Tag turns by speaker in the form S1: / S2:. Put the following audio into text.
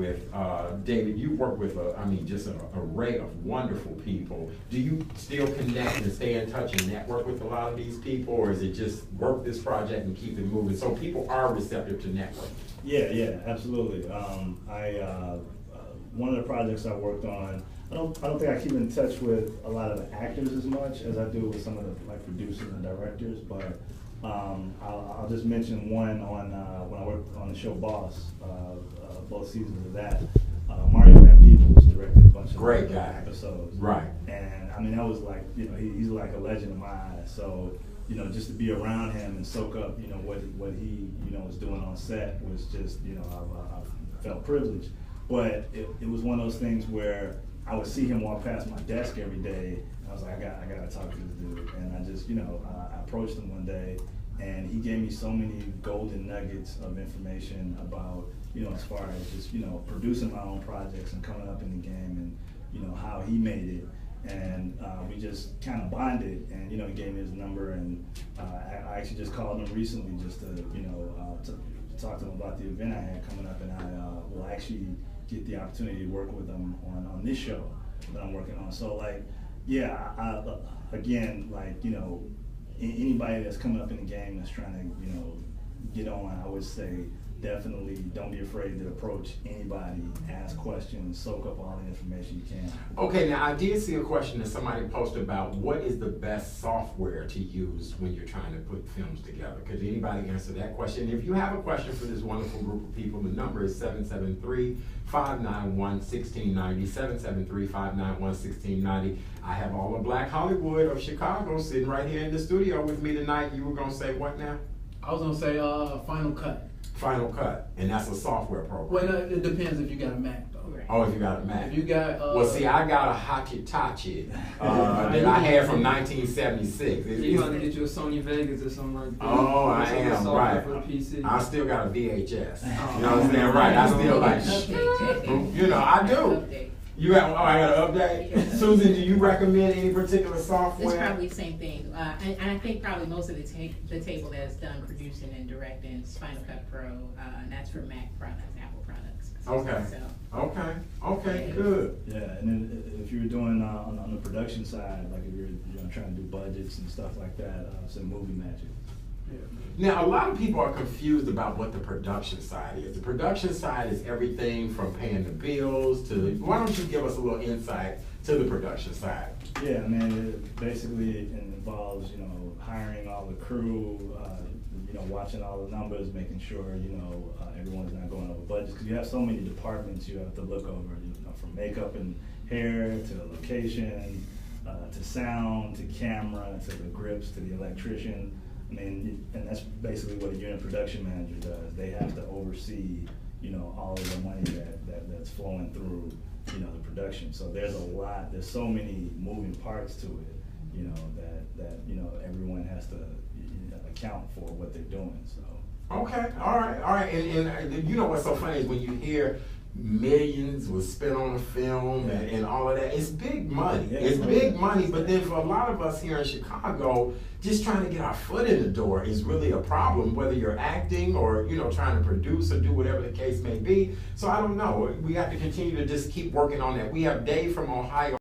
S1: with, David, you've worked with, just an array of wonderful people. Do you still connect and stay in touch and network with a lot of these people, or is it just work this project and keep it moving? So people are receptive to networking.
S2: Yeah, absolutely. One of the projects I worked on, I don't think I keep in touch with a lot of the actors as much as I do with some of the producers and directors, but I'll just mention one on when I worked on the show Boss, both seasons of that. Mario Van Peebles directed a bunch of
S1: great guy
S2: episodes.
S1: Right.
S2: And that was like, he's like a legend in my eyes. So, just to be around him and soak up, what he, was doing on set was just, I felt privileged. But it was one of those things where I would see him walk past my desk every day. I was like, I gotta talk to this dude. And I just, I approached him one day, and he gave me so many golden nuggets of information about, as far as just, producing my own projects and coming up in the game, and, how he made it. And we just kind of bonded, and, he gave me his number, and I actually just called him recently just to, to talk to him about the event I had coming up, and I will actually get the opportunity to work with him on this show that I'm working on. So anybody that's coming up in the game that's trying to, get on, I would say definitely don't be afraid to approach anybody, ask questions, soak up all the information you can.
S1: Okay, now I did see a question that somebody posted about what is the best software to use when you're trying to put films together. Could anybody answer that question? If you have a question for this wonderful group of people, the number is 773-591-1690, 773-591-1690. I have all of Black Hollywood of Chicago sitting right here in the studio with me tonight. You were gonna say what now?
S3: I was gonna say Final Cut.
S1: Final Cut, and that's a software program.
S3: Well, it depends if you got a Mac though.
S1: Oh, if you got a Mac.
S3: If you got
S1: well, see, I got a Hitachi that I had from 1976.
S4: You want to get you a Sony Vegas or something like that?
S1: Oh, I am, right.
S4: For the PC.
S1: I still got a VHS. You know what I'm saying? Right. I still I do. You got? Oh, I got to update. Yeah. Susan, do you recommend any particular software?
S5: It's probably the same thing, and I think probably most of the table that's done producing and directing is Final Cut Pro, and that's for Mac products, Apple products.
S1: Okay.
S5: So.
S1: Okay. Good.
S2: Yeah, and then if you're doing on the production side, like if you're trying to do budgets and stuff like that, say Movie Magic.
S1: Yeah. Now, a lot of people are confused about what the production side is. The production side is everything from paying the bills to, why don't you give us a little insight to the production side?
S2: Yeah, it basically involves, hiring all the crew, watching all the numbers, making sure, everyone's not going over budgets, because you have so many departments you have to look over, from makeup and hair to location, to sound, to camera, to the grips, to the electrician. And that's basically what a unit production manager does. They have to oversee, all of the money that's flowing through, the production. So there's there's so many moving parts to it, that everyone has to account for what they're doing. So.
S1: Okay, all right. And you know what's so funny is when you hear millions was spent on a film and all of that. It's big money. Yeah, it's big money, but then for a lot of us here in Chicago, just trying to get our foot in the door is really a problem, whether you're acting or, trying to produce or do whatever the case may be. So I don't know. We have to continue to just keep working on that. We have Dave from Ohio.